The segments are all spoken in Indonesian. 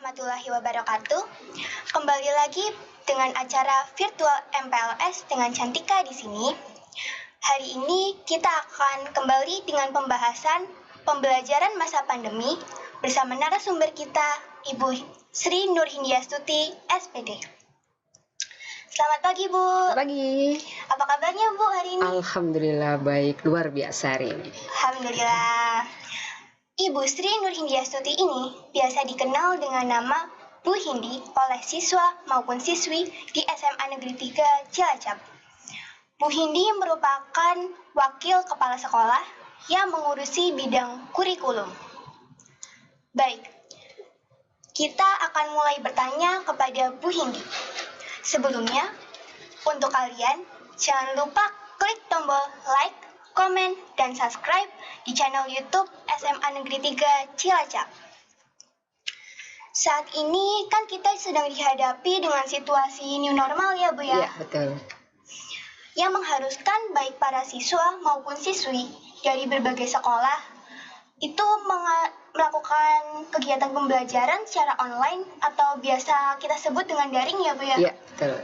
warahmatullahi wabarakatuh. Kembali lagi dengan acara virtual MPLS dengan Cantika di sini. Hari ini kita akan kembali dengan pembahasan pembelajaran masa pandemi bersama narasumber kita, Ibu Sri Nurhindiastuti, SPD. Selamat pagi, Bu. Selamat pagi. Apa kabarnya, Bu, hari ini? Alhamdulillah baik, luar biasa hari ini. Alhamdulillah. Ibu Sri Nurhindiastuti ini biasa dikenal dengan nama Bu Hindi oleh siswa maupun siswi di SMA Negeri 3 Cilacap. Bu Hindi merupakan wakil kepala sekolah yang mengurusi bidang kurikulum. Baik, kita akan mulai bertanya kepada Bu Hindi. Sebelumnya, untuk kalian, jangan lupa klik tombol like, komen, dan subscribe di channel YouTube SMA Negeri 3 Cilacap. Saat ini kan kita sedang dihadapi dengan situasi new normal ya, Bu ya? Iya, betul. Yang mengharuskan baik para siswa maupun siswi dari berbagai sekolah itu melakukan kegiatan pembelajaran secara online atau biasa kita sebut dengan daring ya, Bu ya? Iya, betul.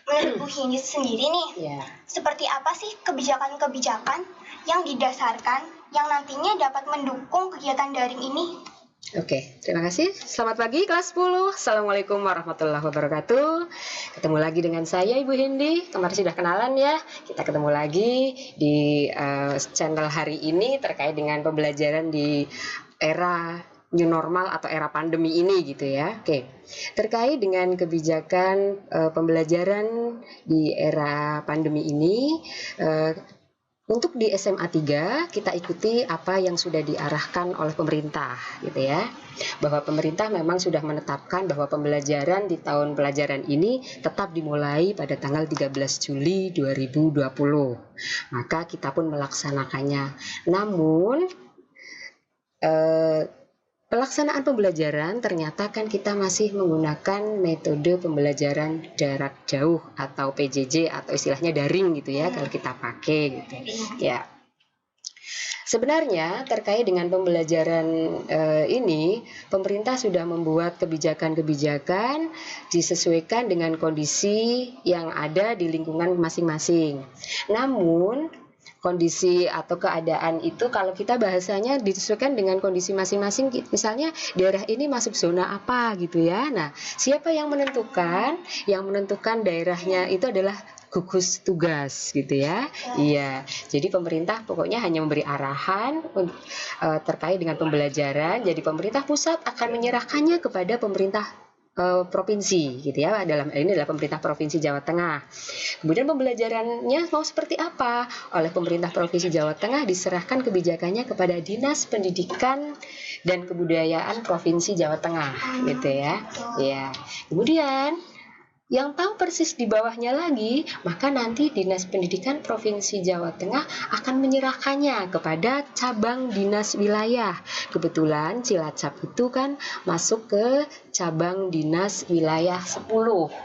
Menurut Bu Hindi sendiri nih, seperti apa sih kebijakan-kebijakan yang didasarkan yang nantinya dapat mendukung kegiatan daring ini? Oke, terima kasih. Selamat pagi kelas 10. Assalamualaikum warahmatullahi wabarakatuh. Ketemu lagi dengan saya Ibu Hindi. Kemarin sudah kenalan ya. Kita ketemu lagi di channel hari ini terkait dengan pembelajaran di era new normal atau era pandemi ini gitu ya. Oke. Terkait dengan kebijakan pembelajaran di era pandemi ini, untuk di SMA 3 kita ikuti apa yang sudah diarahkan oleh pemerintah gitu ya. Bahwa pemerintah memang sudah menetapkan bahwa pembelajaran di tahun pelajaran ini tetap dimulai pada tanggal 13 Juli 2020. Maka kita pun melaksanakannya. Namun pelaksanaan pembelajaran ternyata kan kita masih menggunakan metode pembelajaran jarak jauh atau PJJ atau istilahnya daring gitu ya kalau kita pakai gitu ya. Sebenarnya terkait dengan pembelajaran ini pemerintah sudah membuat kebijakan-kebijakan disesuaikan dengan kondisi yang ada di lingkungan masing-masing. Namun kondisi atau keadaan itu kalau kita bahasanya disesuaikan dengan kondisi masing-masing. Misalnya daerah ini masuk zona apa gitu ya. Nah, siapa yang menentukan? Yang menentukan daerahnya itu adalah gugus tugas gitu ya. Iya. Jadi pemerintah pokoknya hanya memberi arahan terkait dengan pembelajaran. Jadi pemerintah pusat akan menyerahkannya kepada pemerintah provinsi gitu ya, dalam ini adalah pemerintah provinsi Jawa Tengah. Kemudian pembelajarannya mau seperti apa? Oleh pemerintah provinsi Jawa Tengah diserahkan kebijakannya kepada Dinas Pendidikan dan Kebudayaan Provinsi Jawa Tengah gitu ya. Ya. Kemudian yang tahu persis di bawahnya lagi, maka nanti Dinas Pendidikan Provinsi Jawa Tengah akan menyerahkannya kepada cabang dinas wilayah. Kebetulan Cilacap itu kan masuk ke cabang dinas wilayah 10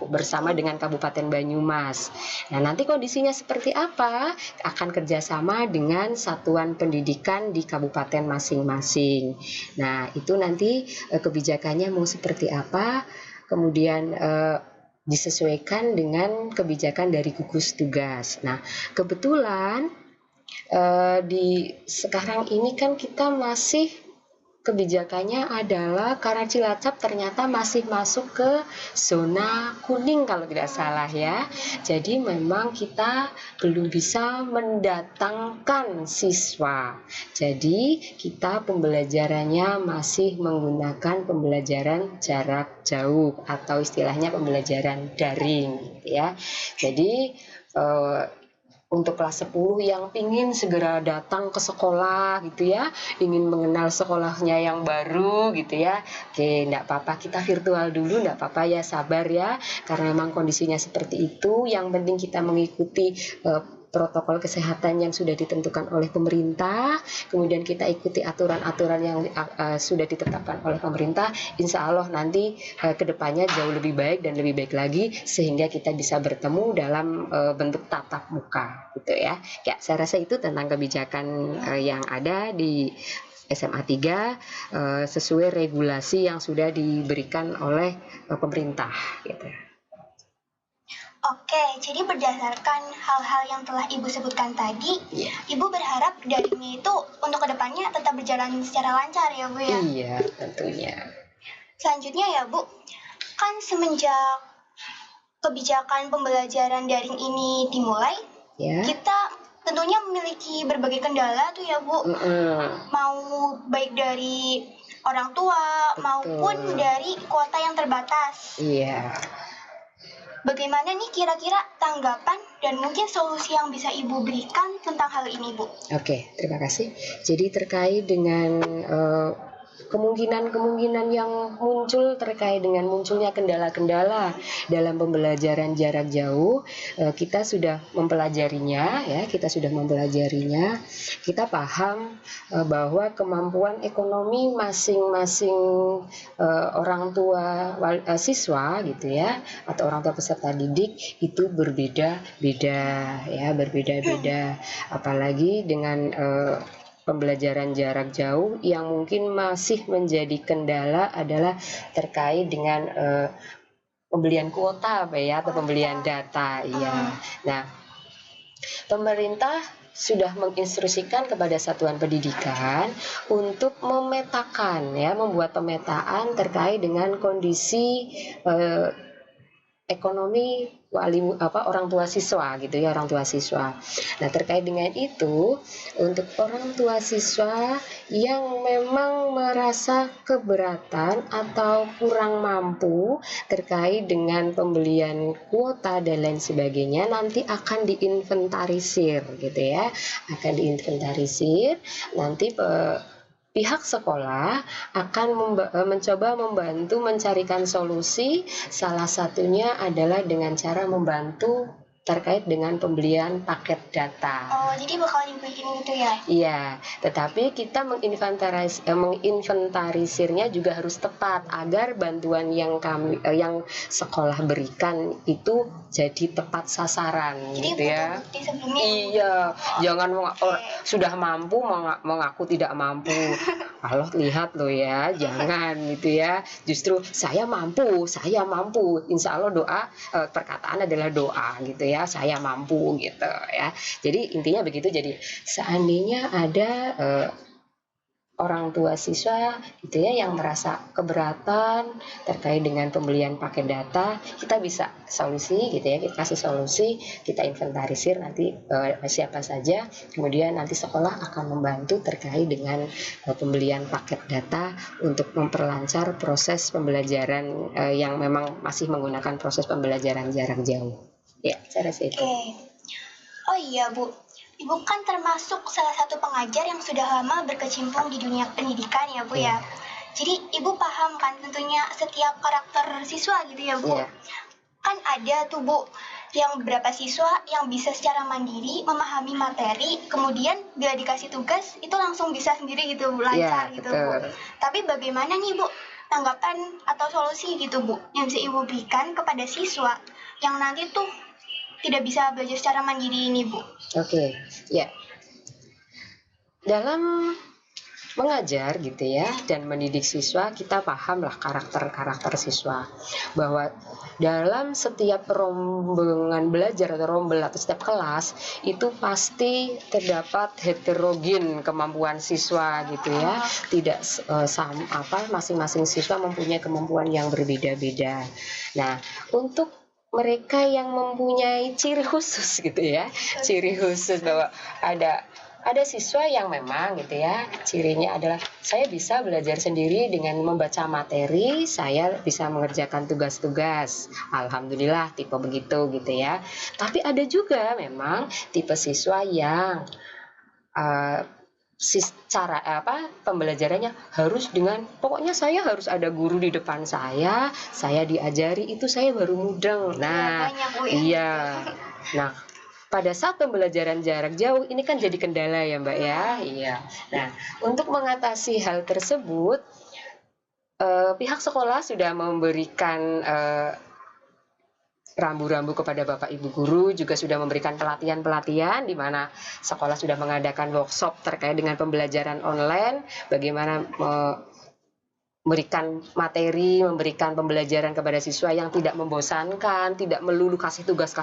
bersama dengan Kabupaten Banyumas. Nah, nanti kondisinya seperti apa? Akan kerjasama dengan satuan pendidikan di kabupaten masing-masing. Nah, itu nanti kebijakannya mau seperti apa? Kemudian disesuaikan dengan kebijakan dari gugus tugas. Nah, kebetulan di sekarang ini kan kita masih kebijakannya adalah karena Cilacap ternyata masih masuk ke zona kuning kalau tidak salah ya. Jadi memang kita belum bisa mendatangkan siswa. Jadi kita pembelajarannya masih menggunakan pembelajaran jarak jauh atau istilahnya pembelajaran daring ya. Jadi untuk kelas 10 yang ingin segera datang ke sekolah gitu ya, ingin mengenal sekolahnya yang baru gitu ya. Oke, enggak apa-apa, kita virtual dulu, enggak apa-apa ya, sabar ya. Karena memang kondisinya seperti itu, yang penting kita mengikuti protokol kesehatan yang sudah ditentukan oleh pemerintah, kemudian kita ikuti aturan-aturan yang sudah ditetapkan oleh pemerintah, insya Allah nanti kedepannya jauh lebih baik dan lebih baik lagi, sehingga kita bisa bertemu dalam bentuk tatap muka gitu ya. Ya, saya rasa itu tentang kebijakan yang ada di SMA 3 sesuai regulasi yang sudah diberikan oleh pemerintah gitu. Oke, jadi berdasarkan hal-hal yang telah Ibu sebutkan tadi, Ibu berharap daringnya itu untuk kedepannya tetap berjalan secara lancar ya Bu ya? Iya, tentunya. Selanjutnya ya Bu, kan semenjak kebijakan pembelajaran daring ini dimulai, kita tentunya memiliki berbagai kendala tuh ya Bu, mau baik dari orang tua maupun dari kuota yang terbatas. Iya. Bagaimana nih kira-kira tanggapan dan mungkin solusi yang bisa Ibu berikan tentang hal ini, Bu? Oke, terima kasih. Jadi terkait dengan kemungkinan-kemungkinan yang muncul terkait dengan munculnya kendala-kendala dalam pembelajaran jarak jauh, kita sudah mempelajarinya ya, kita paham bahwa kemampuan ekonomi masing-masing orang tua siswa gitu ya, atau orang tua peserta didik itu berbeda-beda ya, apalagi dengan pembelajaran jarak jauh yang mungkin masih menjadi kendala adalah terkait dengan pembelian kuota ya, atau pembelian data ya. Nah, pemerintah sudah menginstruksikan kepada satuan pendidikan untuk memetakan ya, membuat pemetaan terkait dengan kondisi ekonomi orang tua siswa gitu ya, orang tua siswa. Nah, terkait dengan itu, untuk orang tua siswa yang memang merasa keberatan atau kurang mampu terkait dengan pembelian kuota dan lain sebagainya, nanti akan diinventarisir gitu ya, nanti pihak sekolah akan mencoba membantu mencarikan solusi. Salah satunya adalah dengan cara membantu terkait dengan pembelian paket data. Oh, jadi bakal dibikin gitu ya? Iya, tetapi kita menginventarisirnya juga harus tepat agar bantuan yang sekolah berikan itu jadi tepat sasaran. Jadi gitu ya. Bukti sebelumnya. Iya, jangan sudah mampu mengaku tidak mampu. Allah lihat loh ya, jangan gitu ya. Justru saya mampu. Insya Allah doa, perkataan adalah doa gitu ya. Saya mampu gitu ya. Jadi intinya begitu. Jadi seandainya ada orang tua siswa gitu ya yang merasa keberatan terkait dengan pembelian paket data, kita bisa solusi gitu ya, kita kasih solusi, kita inventarisir nanti siapa saja, kemudian nanti sekolah akan membantu terkait dengan pembelian paket data untuk memperlancar proses pembelajaran yang memang masih menggunakan proses pembelajaran jarak jauh. Ya, saya rasa itu. Oh iya Bu, Ibu kan termasuk salah satu pengajar yang sudah lama berkecimpung di dunia pendidikan ya Bu ya. Jadi Ibu paham kan tentunya setiap karakter siswa gitu ya Bu. Kan ada tuh Bu yang beberapa siswa yang bisa secara mandiri memahami materi, kemudian bila dikasih tugas itu langsung bisa sendiri gitu, lancar gitu Bu. Tapi bagaimana nih Bu tanggapan atau solusi gitu Bu yang bisa Ibu berikan kepada siswa yang nanti tuh tidak bisa belajar secara mandiri ini Bu? Oke, ya. Dalam mengajar gitu ya dan mendidik siswa, kita pahamlah karakter siswa, bahwa dalam setiap rombongan belajar atau rombel atau setiap kelas itu pasti terdapat heterogen kemampuan siswa gitu ya, tidak masing-masing siswa mempunyai kemampuan yang berbeda-beda. Nah, untuk mereka yang mempunyai ciri khusus gitu ya, ciri khusus bahwa ada siswa yang memang gitu ya, cirinya adalah saya bisa belajar sendiri dengan membaca materi, saya bisa mengerjakan tugas-tugas. Alhamdulillah tipe begitu gitu ya. Tapi ada juga memang tipe siswa yang pembelajarannya harus dengan pokoknya saya harus ada guru di depan saya diajari, itu saya baru mudeng. Nah, iya. Nah, pada saat pembelajaran jarak jauh ini kan jadi kendala ya Mbak ya. Iya. Nah, untuk mengatasi hal tersebut, pihak sekolah sudah memberikan rambu-rambu kepada Bapak Ibu guru, juga sudah memberikan pelatihan-pelatihan di mana sekolah sudah mengadakan workshop terkait dengan pembelajaran online, bagaimana memberikan materi, memberikan pembelajaran kepada siswa yang tidak membosankan, tidak melulu kasih tugas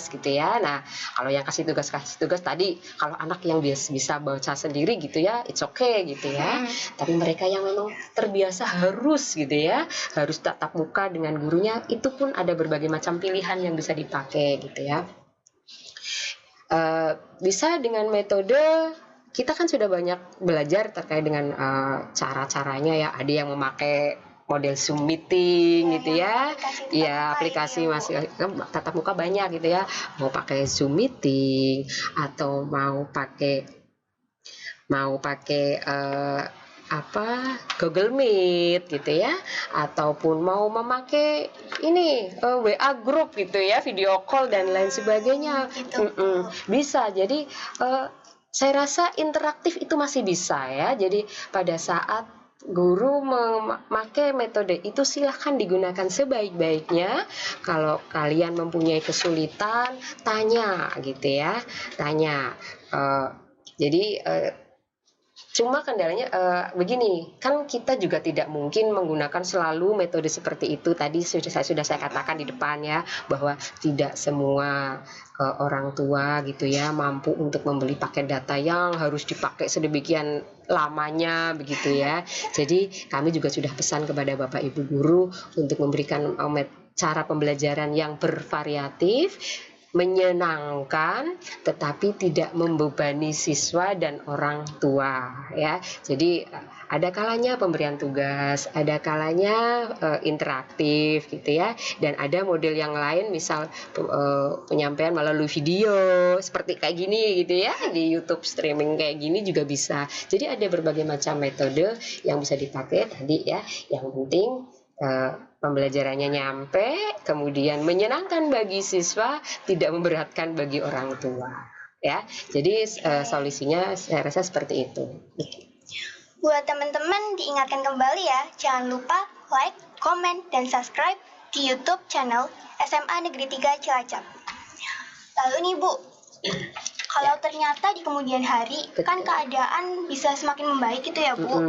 gitu ya. Nah, kalau yang kasih tugas tadi, kalau anak yang bisa baca sendiri gitu ya, it's okay gitu ya. Tapi mereka yang memang terbiasa harus gitu ya, harus tatap muka dengan gurunya, itu pun ada berbagai macam pilihan yang bisa dipakai gitu ya. Bisa dengan metode, kita kan sudah banyak belajar terkait dengan cara-caranya ya. Ada yang memakai model Zoom meeting gitu ya. Ya, aplikasi masih tatap muka banyak gitu ya. Mau pakai Zoom meeting atau mau pakai Google Meet gitu ya, ataupun mau memakai ini WA group gitu ya, video call dan lain sebagainya. Bisa. Jadi saya rasa interaktif itu masih bisa ya. Jadi pada saat guru memakai metode itu silahkan digunakan sebaik-baiknya. Kalau kalian mempunyai kesulitan, tanya gitu ya, tanya. Jadi cuma kendalanya begini, kan kita juga tidak mungkin menggunakan selalu metode seperti itu. Tadi sudah saya katakan di depan ya, bahwa tidak semua orang tua gitu ya mampu untuk membeli paket data yang harus dipakai sedemikian lamanya begitu ya. Jadi kami juga sudah pesan kepada Bapak Ibu guru untuk memberikan cara pembelajaran yang bervariatif, menyenangkan, tetapi tidak membebani siswa dan orang tua ya. Jadi ada kalanya pemberian tugas, ada kalanya interaktif gitu ya, dan ada model yang lain, misal penyampaian melalui video seperti kayak gini gitu ya, di YouTube streaming kayak gini juga bisa. Jadi ada berbagai macam metode yang bisa dipakai tadi ya. Yang penting pembelajarannya nyampe, kemudian menyenangkan bagi siswa, tidak memberatkan bagi orang tua ya. Jadi solusinya saya rasa seperti itu. Buat teman-teman diingatkan kembali ya, jangan lupa like, komen, dan subscribe di YouTube channel SMA Negeri 3 Cilacap. Lalu nih Bu, kalau ternyata di kemudian hari kan keadaan bisa semakin membaik gitu ya Bu.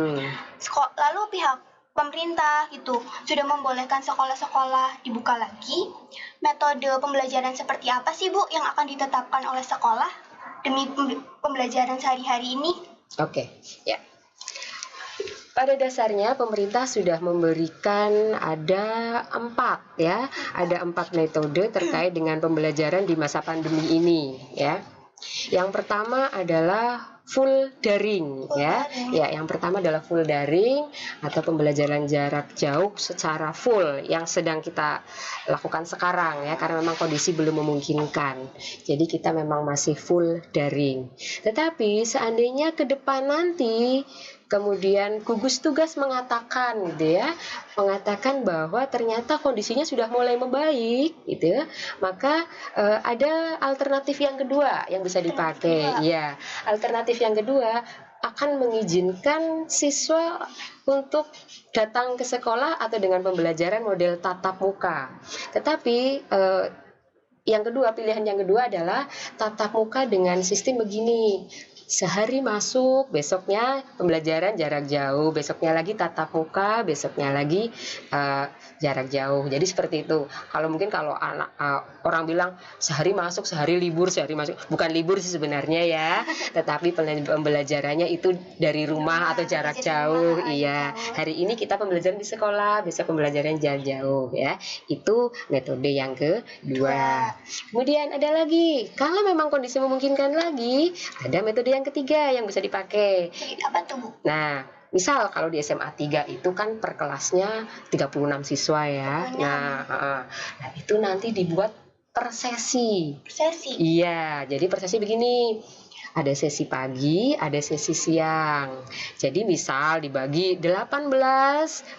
Lalu pihak pemerintah gitu sudah membolehkan sekolah-sekolah dibuka lagi. Metode pembelajaran seperti apa sih Bu yang akan ditetapkan oleh sekolah demi pembelajaran sehari-hari ini? Oke, ya. Pada dasarnya pemerintah sudah memberikan ada 4 metode terkait dengan pembelajaran di masa pandemi ini ya. Yang pertama adalah full daring ya. Ya, yang pertama adalah full daring atau pembelajaran jarak jauh secara full yang sedang kita lakukan sekarang ya, karena memang kondisi belum memungkinkan. Jadi kita memang masih full daring. Tetapi seandainya ke depan nanti kemudian gugus tugas mengatakan gitu ya, mengatakan bahwa ternyata kondisinya sudah mulai membaik gitu ya, maka ada alternatif yang kedua yang bisa dipakai. Ya, alternatif yang kedua akan mengizinkan siswa untuk datang ke sekolah atau dengan pembelajaran model tatap muka. Tetapi pilihan yang kedua adalah tatap muka dengan sistem begini. Sehari masuk, besoknya pembelajaran jarak jauh, besoknya lagi tatap muka, besoknya lagi jarak jauh. Jadi seperti itu. Kalau orang bilang sehari masuk, sehari libur, sehari masuk, bukan libur sih sebenarnya ya, tetapi pembelajarannya itu dari rumah atau jarak jauh. Iya. Hari ini kita pembelajaran di sekolah, besok pembelajaran jarak jauh ya. Itu metode yang kedua. Kemudian ada lagi, kalau memang kondisi memungkinkan lagi, ada metode yang ketiga yang bisa dipakai. Apa tuh? Nah, misal kalau di SMA 3 itu kan per kelasnya 36 siswa ya. Nah, itu nanti dibuat per sesi. Sesi? Iya, jadi per sesi begini. Ada sesi pagi, ada sesi siang. Jadi misal dibagi 18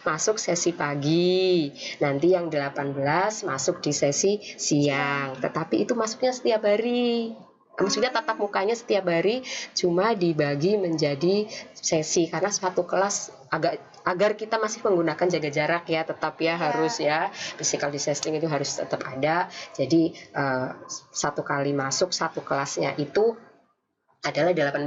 masuk sesi pagi. Nanti yang 18 masuk di sesi siang. Tetapi itu masuknya setiap hari. Maksudnya tatap mukanya setiap hari, cuma dibagi menjadi sesi karena satu kelas agar kita masih menggunakan jaga jarak ya, tetap ya harus ya, physical distancing itu harus tetap ada. Jadi satu kali masuk satu kelasnya itu adalah 18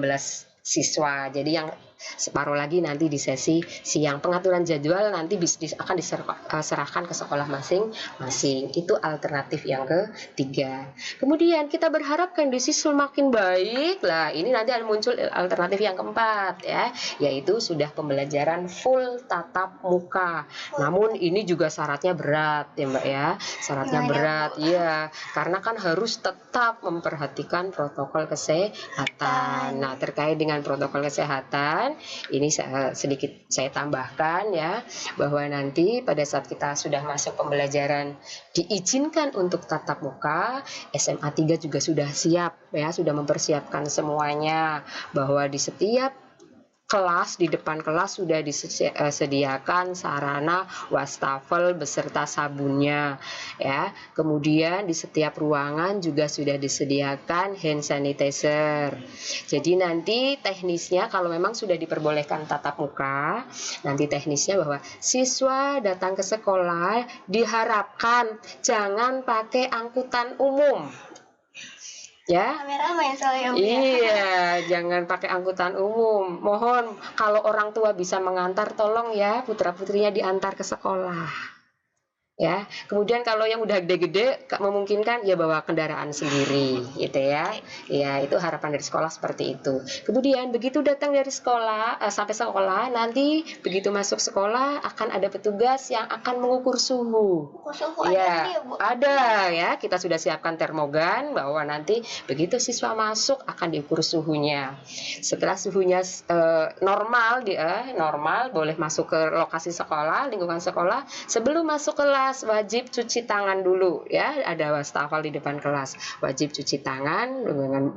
siswa. Jadi yang separuh lagi nanti di sesi siang. Pengaturan jadwal nanti akan diserahkan ke sekolah masing-masing. Itu alternatif yang ketiga. Kemudian kita berharap kondisi semakin baik. Lah, ini nanti akan muncul alternatif yang keempat ya, yaitu sudah pembelajaran full tatap muka. Namun ini juga syaratnya berat ya Mbak ya. Syaratnya berat ya, karena kan harus tetap memperhatikan protokol kesehatan. Nah, terkait dengan protokol kesehatan ini sedikit saya tambahkan ya, bahwa nanti pada saat kita sudah masuk pembelajaran diizinkan untuk tatap muka, SMA 3 juga sudah siap ya, sudah mempersiapkan semuanya, bahwa di setiap kelas, di depan kelas sudah disediakan sarana wastafel beserta sabunnya ya. Kemudian di setiap ruangan juga sudah disediakan hand sanitizer. Jadi nanti teknisnya kalau memang sudah diperbolehkan tatap muka, nanti teknisnya bahwa siswa datang ke sekolah diharapkan jangan pakai angkutan umum. Ya, Rame-rame soalnya Bu. iya, jangan pakai angkutan umum. Mohon kalau orang tua bisa mengantar, tolong ya putra putrinya diantar ke sekolah. Ya, kemudian kalau yang udah gede-gede memungkinkan ya bawa kendaraan sendiri gitu ya. Ya, itu harapan dari sekolah seperti itu. Kemudian begitu datang dari sekolah sampai sekolah, nanti begitu masuk sekolah akan ada petugas yang akan mengukur suhu. Suhu Ya, ada Bu? ada ya. Kita sudah siapkan termogan bahwa nanti begitu siswa masuk akan diukur suhunya. Setelah suhunya normal boleh masuk ke lokasi sekolah, lingkungan sekolah. Sebelum masuk kelas wajib cuci tangan dulu ya, ada wastafel di depan kelas, wajib cuci tangan dengan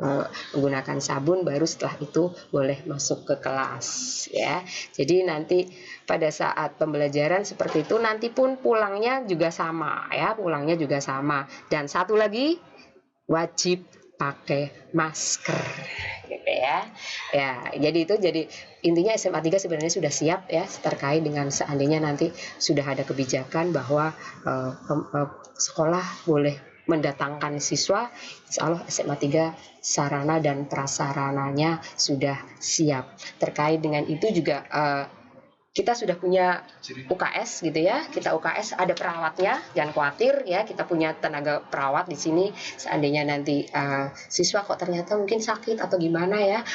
menggunakan sabun, baru setelah itu boleh masuk ke kelas ya. Jadi nanti pada saat pembelajaran seperti itu, nanti pun pulangnya juga sama ya, pulangnya juga sama. Dan satu lagi, wajib pakai masker gitu ya. Ya, jadi intinya SMA 3 sebenarnya sudah siap ya, terkait dengan seandainya nanti sudah ada kebijakan bahwa sekolah boleh mendatangkan siswa. Insya Allah SMA 3 sarana dan prasarananya sudah siap. Terkait dengan itu juga kita sudah punya UKS gitu ya. Kita UKS ada perawatnya, jangan khawatir ya. Kita punya tenaga perawat di sini. Seandainya nanti siswa kok ternyata mungkin sakit atau gimana ya,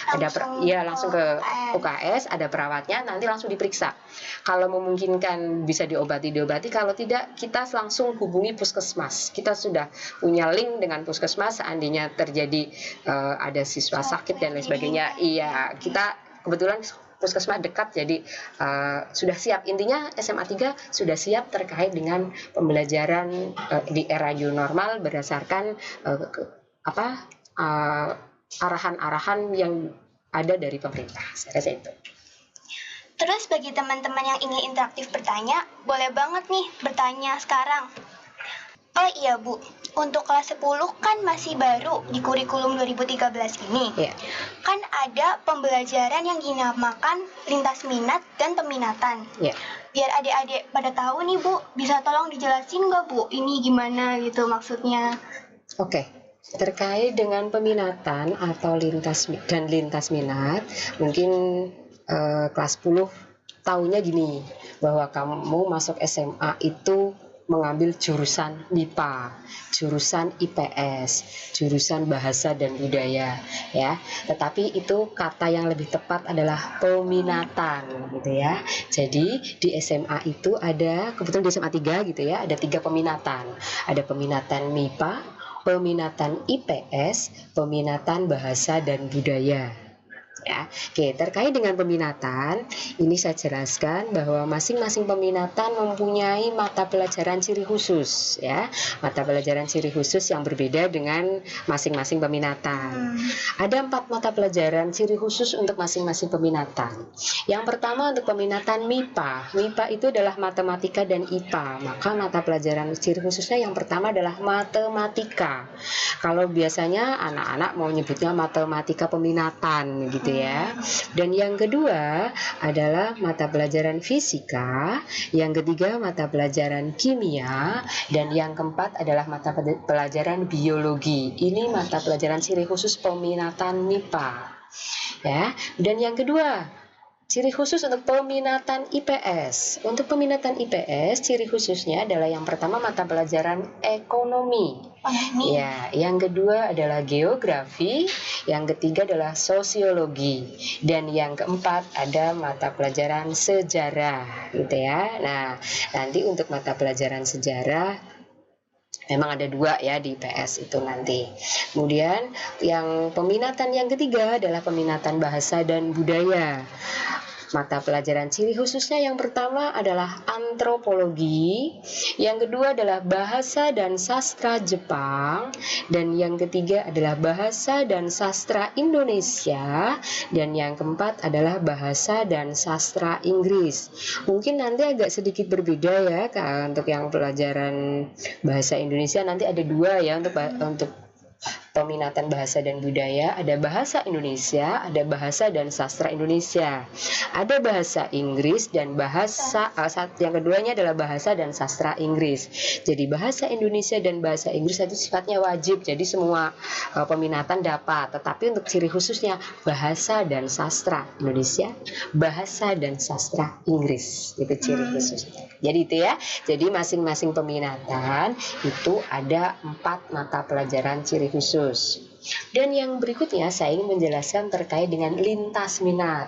langsung ke UKS, ada perawatnya, nanti langsung diperiksa. Kalau memungkinkan bisa diobati. Kalau tidak, kita langsung hubungi puskesmas. Kita sudah punya link dengan puskesmas seandainya terjadi ada siswa sakit dan lain sebagainya. Iya, kita kebetulan puskesmas dekat, jadi sudah siap. Intinya SMA 3 sudah siap terkait dengan pembelajaran di era new normal berdasarkan arahan-arahan yang ada dari pemerintah. Saya rasa itu. Terus bagi teman-teman yang ingin interaktif bertanya, boleh banget nih bertanya sekarang. Oh iya Bu, untuk kelas 10 kan masih baru di kurikulum 2013 ini. Yeah. Kan ada pembelajaran yang dinamakan lintas minat dan peminatan. Yeah. Biar adik-adik pada tahu nih Bu, bisa tolong dijelasin nggak Bu, ini gimana gitu maksudnya? Oke. Terkait dengan peminatan atau lintas minat, mungkin kelas 10 tahunya gini, bahwa kamu masuk SMA itu mengambil jurusan MIPA, jurusan IPS, jurusan bahasa dan budaya ya. Tetapi itu kata yang lebih tepat adalah peminatan gitu ya. Jadi di SMA itu ada, kebetulan di SMA 3 gitu ya, ada 3 peminatan. Ada peminatan MIPA, peminatan IPS, peminatan bahasa dan budaya. Ya, oke, terkait dengan peminatan, ini saya jelaskan bahwa masing-masing peminatan mempunyai mata pelajaran ciri khusus, ya, mata pelajaran ciri khusus yang berbeda dengan masing-masing peminatan. Ada 4 mata pelajaran ciri khusus untuk masing-masing peminatan. Yang pertama untuk peminatan MIPA. MIPA itu adalah matematika dan IPA. Maka mata pelajaran ciri khususnya yang pertama adalah matematika. Kalau biasanya anak-anak mau nyebutnya matematika peminatan gitu ya. Dan yang kedua adalah mata pelajaran fisika, yang ketiga mata pelajaran kimia, dan yang keempat adalah mata pelajaran biologi. Ini mata pelajaran ciri khusus peminatan MIPA. Ya, dan yang kedua ciri khusus untuk peminatan IPS. Untuk peminatan IPS, ciri khususnya adalah yang pertama mata pelajaran ekonomi. Ya, yang kedua adalah geografi, yang ketiga adalah sosiologi, dan yang keempat ada mata pelajaran sejarah, gitu ya. Nah, nanti untuk mata pelajaran sejarah memang ada 2 ya di IPS itu nanti. Kemudian yang peminatan yang ketiga adalah peminatan bahasa dan budaya. Mata pelajaran ciri khususnya yang pertama adalah antropologi, yang kedua adalah bahasa dan sastra Jepang, dan yang ketiga adalah bahasa dan sastra Indonesia, dan yang keempat adalah bahasa dan sastra Inggris. Mungkin nanti agak sedikit berbeda ya untuk yang pelajaran bahasa Indonesia, nanti ada 2 ya untuk peminatan bahasa dan budaya. Ada bahasa Indonesia, ada bahasa dan sastra Indonesia, ada bahasa Inggris dan bahasa yang keduanya adalah bahasa dan sastra Inggris. Jadi bahasa Indonesia dan bahasa Inggris itu sifatnya wajib, jadi semua peminatan dapat. Tetapi untuk ciri khususnya bahasa dan sastra Indonesia, bahasa dan sastra Inggris, itu ciri khususnya. Jadi itu ya, jadi masing-masing peminatan itu ada 4 mata pelajaran ciri khusus. Dan yang berikutnya saya ingin menjelaskan terkait dengan lintas minat.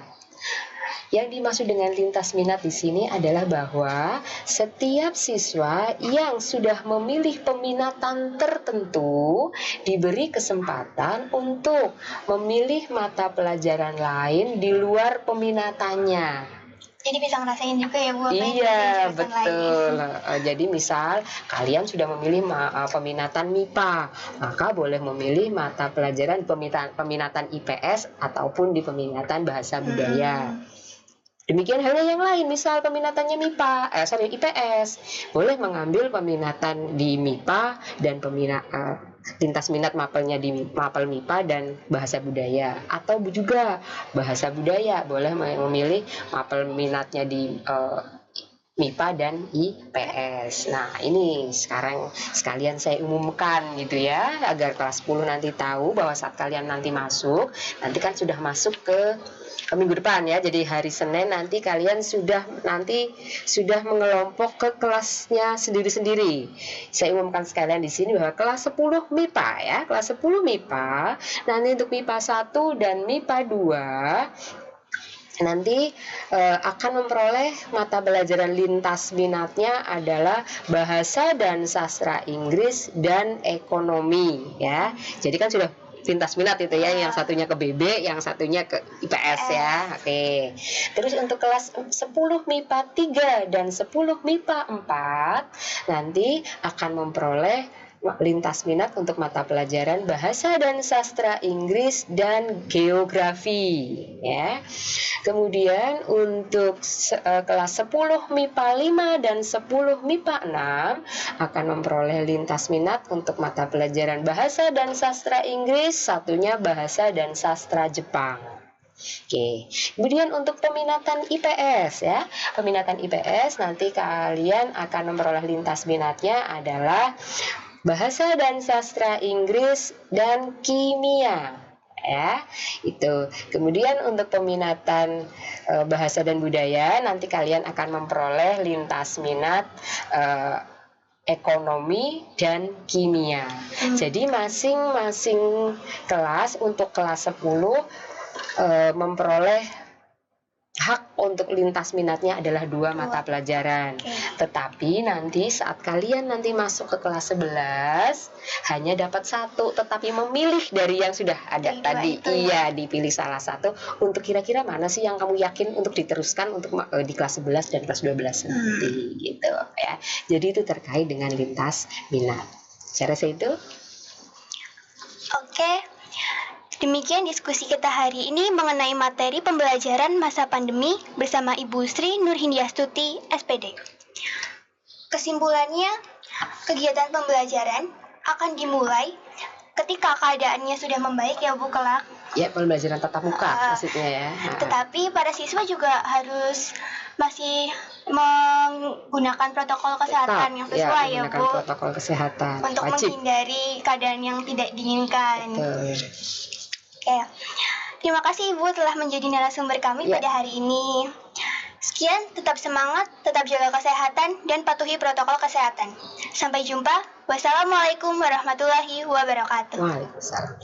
Yang dimaksud dengan lintas minat di sini adalah bahwa setiap siswa yang sudah memilih peminatan tertentu diberi kesempatan untuk memilih mata pelajaran lain di luar peminatannya. Jadi bisa ngerasain juga ya Bu. Iya, betul. Jadi misal kalian sudah memilih peminatan MIPA, maka boleh memilih mata pelajaran peminatan IPS ataupun di peminatan bahasa budaya. Demikian halnya yang lain, misal peminatannya IPS, boleh mengambil peminatan di MIPA dan lintas minat mapelnya di mapel MIPA dan bahasa budaya, atau juga bahasa budaya boleh memilih mapel minatnya di MIPA dan IPS. Nah, ini sekarang sekalian saya umumkan gitu ya, agar kelas 10 nanti tahu bahwa saat kalian nanti masuk, nanti kan sudah masuk ke minggu depan ya. Jadi hari Senin nanti kalian sudah mengelompok ke kelasnya sendiri-sendiri. Saya umumkan sekalian di sini bahwa kelas 10 MIPA ya, kelas 10 MIPA nanti untuk MIPA 1 dan MIPA 2 nanti akan memperoleh mata pelajaran lintas minatnya adalah bahasa dan sastra Inggris dan ekonomi ya. Jadi kan sudah lintas minat itu ya, yang satunya ke BB, yang satunya ke IPS ya. Oke. Terus untuk kelas 10 MIPA 3 dan 10 MIPA 4 nanti akan memperoleh lintas minat untuk mata pelajaran bahasa dan sastra Inggris dan geografi ya. Kemudian untuk kelas 10 MIPA 5 dan 10 MIPA 6 akan memperoleh lintas minat untuk mata pelajaran bahasa dan sastra Inggris, satunya bahasa dan sastra Jepang. Oke, kemudian untuk peminatan IPS ya, peminatan IPS nanti kalian akan memperoleh lintas minatnya adalah bahasa dan sastra Inggris dan kimia ya, itu. Kemudian untuk peminatan bahasa dan budaya nanti kalian akan memperoleh lintas minat ekonomi dan kimia. Jadi masing-masing kelas untuk kelas 10 memperoleh hak untuk lintas minatnya adalah 2 mata pelajaran. Tetapi nanti saat kalian nanti masuk ke kelas 11 hanya dapat 1, tetapi memilih dari yang sudah ada tadi. Iya, dipilih salah satu untuk kira-kira mana sih yang kamu yakin untuk diteruskan untuk di kelas 11 dan kelas 12 nanti gitu ya. Jadi itu terkait dengan lintas minat. Saya rasa itu. Oke. Demikian diskusi kita hari ini mengenai materi pembelajaran masa pandemi bersama Ibu Sri Nurhindiastuti, SPD. Kesimpulannya, kegiatan pembelajaran akan dimulai ketika keadaannya sudah membaik ya Bu kelak. Ya, pembelajaran tatap muka maksudnya ya. Tetapi para siswa juga harus masih menggunakan protokol kesehatan yang sesuai ya Bu. Protokol kesehatan. Untuk wajib menghindari keadaan yang tidak diinginkan. Betul. Oke. Terima kasih Ibu telah menjadi narasumber kami pada hari ini. Sekian, tetap semangat, tetap jaga kesehatan, dan patuhi protokol kesehatan. Sampai jumpa. Wassalamualaikum warahmatullahi wabarakatuh. Waalaikumsalam.